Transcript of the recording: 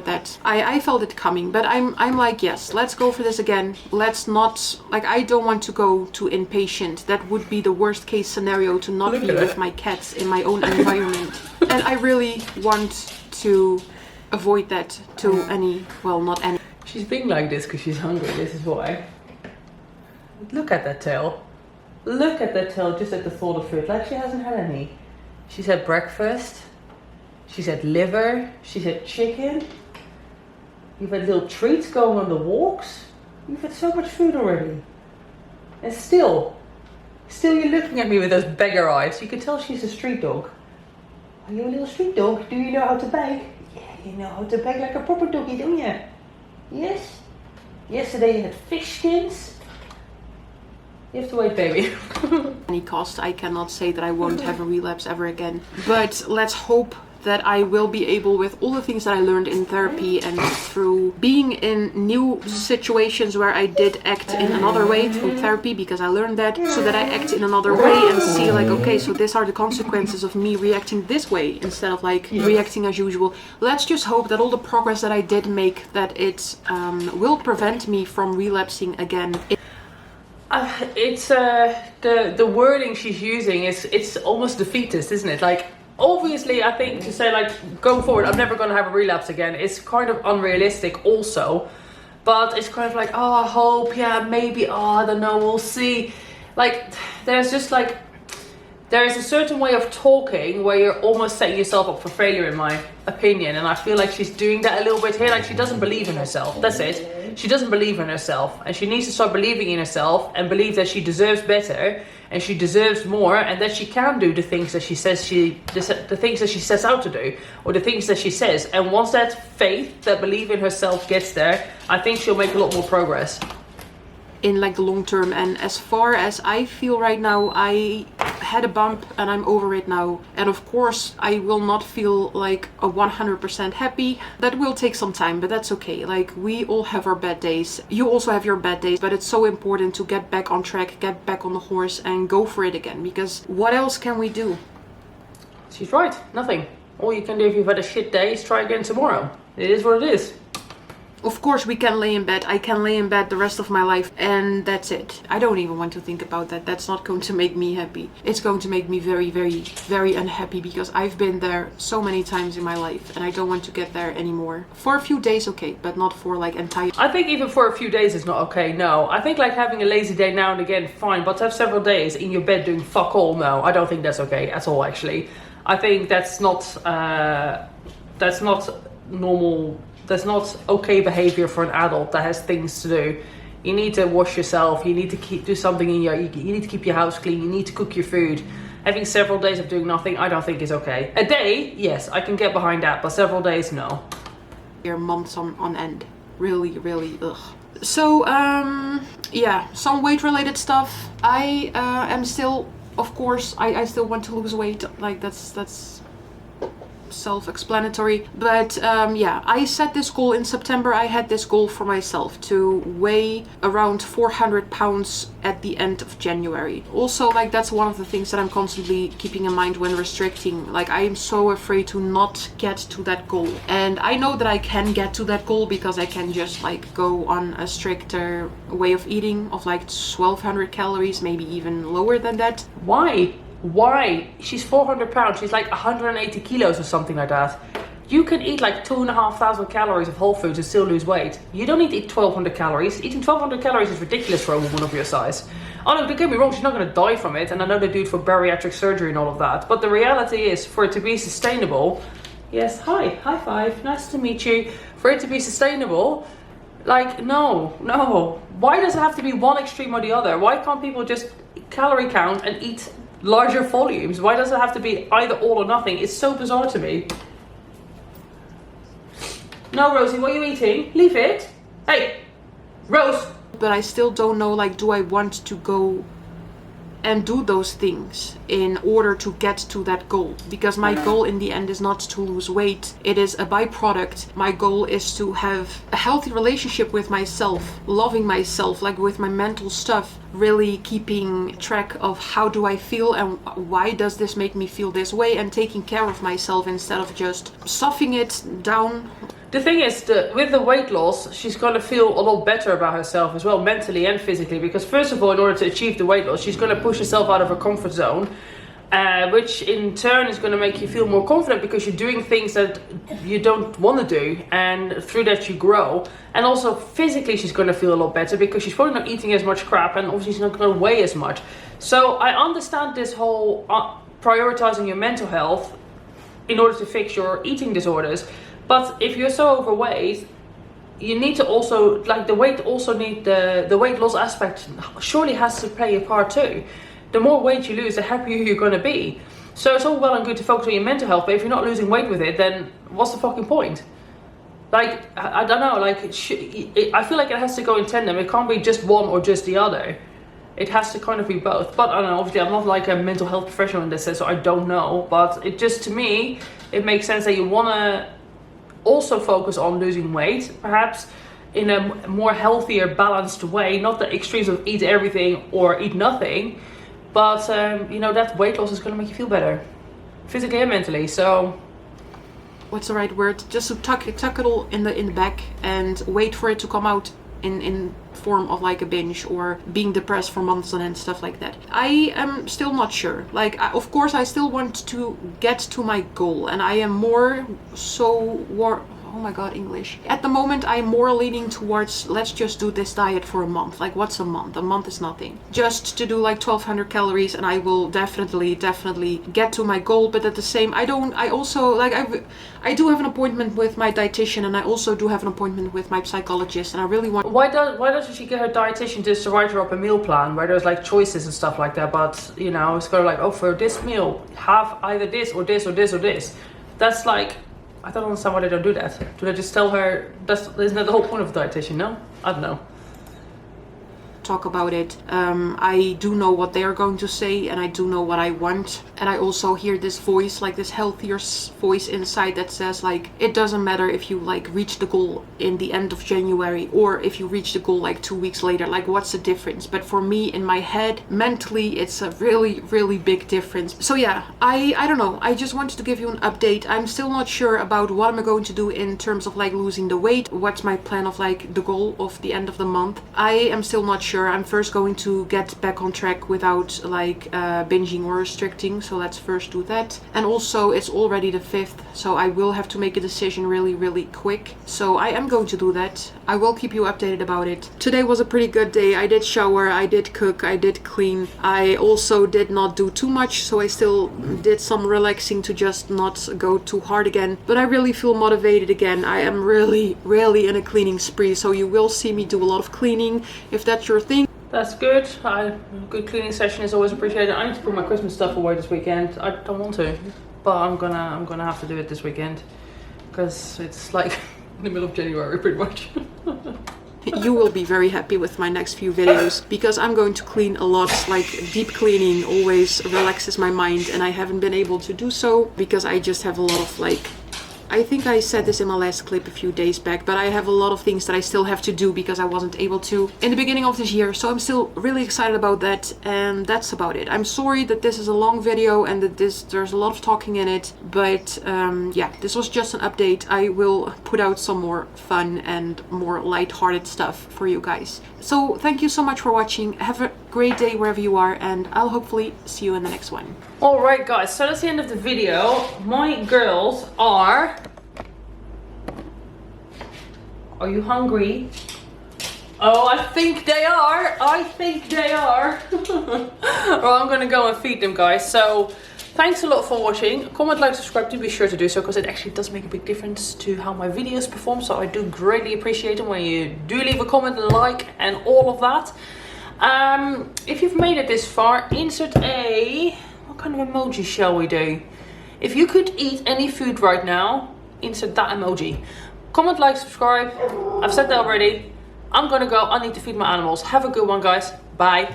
that I felt it coming, but I'm like, yes, let's go for this again. Let's not, like, I don't want to go to inpatient. That would be the worst case scenario, to not be with my cats in my own environment. And I really want to avoid that to any, well, not any. She's being like this because she's hungry, this is why. Look at that tail. Look at that tail just at the thought of food, like she hasn't had any. She's had breakfast, she's had liver, she's had chicken. You've had little treats going on the walks. You've had so much food already. And still you're looking at me with those beggar eyes. You can tell she's a street dog. Are you a little street dog? Do you know how to beg? Yeah, you know how to beg like a proper doggy, don't you? Yes? Yesterday you had fish skins. You have to wait, baby. Any cost, I cannot say that I won't have a relapse ever again. But let's hope that I will be able, with all the things that I learned in therapy and through being in new situations where I did act in another way through therapy, because I learned that, so that I act in another way and see like, okay, so these are the consequences of me reacting this way instead of like reacting as usual. Let's just hope that all the progress that I did make, that it will prevent me from relapsing again. It's the wording she's using it's almost defeatist, isn't it? Like, obviously, I think to say like going forward, I'm never going to have a relapse again, it's kind of unrealistic also. But it's kind of like, oh, I hope, yeah, maybe, oh, I don't know, we'll see. Like, there's just like, there is a certain way of talking where you're almost setting yourself up for failure, in my opinion. And I feel like she's doing that a little bit here. Like, she doesn't believe in herself. That's it. She doesn't believe in herself. And she needs to start believing in herself and believe that she deserves better and she deserves more, and that she can do the things that she says the things that she sets out to do, or the things that she says. And once that faith, that belief in herself gets there, I think she'll make a lot more progress in like the long term. And as far as I feel right now, I had a bump and I'm over it now. And of course I will not feel like a 100% happy. That will take some time, but that's okay. Like, we all have our bad days. You also have your bad days, but it's so important to get back on track, get back on the horse and go for it again, because what else can we do? She's right, nothing. All you can do if you've had a shit day is try again tomorrow. It is what it is. Of course we can lay in bed. I can lay in bed the rest of my life and that's it. I don't even want to think about that. That's not going to make me happy. It's going to make me very, very, very unhappy, because I've been there so many times in my life and I don't want to get there anymore. For a few days, okay, but not for like entire... I think even for a few days is not okay, no. I think like having a lazy day now and again, fine, but to have several days in your bed doing fuck all, no. I don't think that's okay at all, actually. I think that's not normal. That's not okay behavior for an adult that has things to do. You need to wash yourself. You need to do something in your... You need to keep your house clean. You need to cook your food. Having several days of doing nothing, I don't think is okay. A day, yes, I can get behind that, but several days, no. Months on end. Really, really, ugh. So, yeah, some weight-related stuff. I am still, of course, I still want to lose weight. Like, that's self-explanatory, but yeah, I set this goal in September. I had this goal for myself to weigh around 400 pounds at the end of January. Also, like, that's one of the things that I'm constantly keeping in mind when restricting. Like, I am so afraid to not get to that goal, and I know that I can get to that goal because I can just like go on a stricter way of eating of like 1200 calories, maybe even lower than that. Why? She's 400 pounds. She's like 180 kilos or something like that. You can eat like 2,500 calories of whole foods and still lose weight. You don't need to eat 1,200 calories. Eating 1,200 calories is ridiculous for a woman of your size. Oh no, don't get me wrong, she's not going to die from it. And I know they do it for bariatric surgery and all of that. But the reality is, for it to be sustainable... Yes, hi, high five, nice to meet you. For it to be sustainable... Like, no. Why does it have to be one extreme or the other? Why can't people just calorie count and eat larger volumes? Why does it have to be either all or nothing? It's so bizarre to me. No, Rosie, what are you eating? Leave it. Hey, Rose. But I still don't know, like, do I want to go and do those things in order to get to that goal? Because my goal in the end is not to lose weight. It is a byproduct. My goal is to have a healthy relationship with myself, loving myself, like with my mental stuff, really keeping track of how do I feel and why does this make me feel this way, and taking care of myself instead of just stuffing it down. The thing is, with the weight loss, she's going to feel a lot better about herself as well, mentally and physically. Because first of all, in order to achieve the weight loss, she's going to push herself out of her comfort zone. Which in turn is going to make you feel more confident because you're doing things that you don't want to do, and through that you grow. And also physically she's going to feel a lot better because she's probably not eating as much crap, and obviously she's not going to weigh as much. So I understand this whole prioritizing your mental health in order to fix your eating disorders. But if you're so overweight, you need to also, like, the weight loss aspect surely has to play a part too. The more weight you lose, the happier you're going to be. So it's all well and good to focus on your mental health, but if you're not losing weight with it, then what's the fucking point? Like, I don't know, like, I feel like it has to go in tandem. It can't be just one or just the other. It has to kind of be both. But I don't know, obviously I'm not like a mental health professional in this sense, so I don't know. But it just, to me, it makes sense that you want to also focus on losing weight, perhaps in a more healthier, balanced way. Not the extremes of eat everything or eat nothing. But, you know, that weight loss is going to make you feel better, physically and mentally. So, what's the right word? Just to tuck it all in the back and wait for it to come out in form of like a binge or being depressed for months on end, stuff like that. I am still not sure. Like, of course, I still want to get to my goal, and I am more so oh my god, English. At the moment, I'm more leaning towards, let's just do this diet for a month. Like, what's a month? A month is nothing. Just to do like 1200 calories and I will definitely get to my goal. But at the same, I do have an appointment with my dietitian, and I also do have an appointment with my psychologist, and I really want... Why doesn't she get her dietitian just to write her up a meal plan where there's like choices and stuff like that? But, you know, it's kind of like, oh, for this meal, have either this or this or this or this. That's like... I don't understand why they don't do that. Do they just tell her, isn't that the whole point of a dietitian? No? I don't know. Talk about it. I do know what they are going to say, and I do know what I want, and I also hear this voice, like this healthier voice inside that says like, it doesn't matter if you like reach the goal in the end of January or if you reach the goal like 2 weeks later, like what's the difference? But for me, in my head, mentally, it's a really big difference. So yeah, I don't know, I just wanted to give you an update. I'm still not sure about what I'm going to do in terms of like losing the weight, what's my plan of like the goal of the end of the month. I am still not sure. I'm first going to get back on track without like binging or restricting, so let's first do that. And also it's already the 5th, so I will have to make a decision really quick, so I am going to do that. I will keep you updated about it. Today was a pretty good day. I did shower, I did cook, I did clean. I also did not do too much, so I still did some relaxing to just not go too hard again, but I really feel motivated again. I am really in a cleaning spree, so you will see me do a lot of cleaning if that's your thing. That's good. A good cleaning session is always appreciated. I need to put my Christmas stuff away this weekend. I don't want to, but I'm gonna have to do it this weekend because it's like in the middle of January, pretty much. You will be very happy with my next few videos because I'm going to clean a lot. Like, deep cleaning always relaxes my mind, and I haven't been able to do so because I just have a lot of like, I think I said this in my last clip a few days back, but I have a lot of things that I still have to do because I wasn't able to in the beginning of this year. So I'm still really excited about that, and that's about it. I'm sorry that this is a long video and that there's a lot of talking in it, but yeah, this was just an update. I will put out some more fun and more light-hearted stuff for you guys. So thank you so much for watching. Have a great day wherever you are, and I'll hopefully see you in the next one. Alright guys, so that's the end of the video. My girls are you hungry? Oh, I think they are. Well, I'm gonna go and feed them, guys. So thanks a lot for watching. Comment, like, subscribe. Do be sure to do so because it actually does make a big difference to how my videos perform. So I do greatly appreciate them when you do leave a comment, like, and all of that. If you've made it this far, insert a... what kind of emoji shall we do? If you could eat any food right now, insert that emoji. Comment, like, subscribe. I've said that already. I'm gonna go. I need to feed my animals. Have a good one, guys. Bye.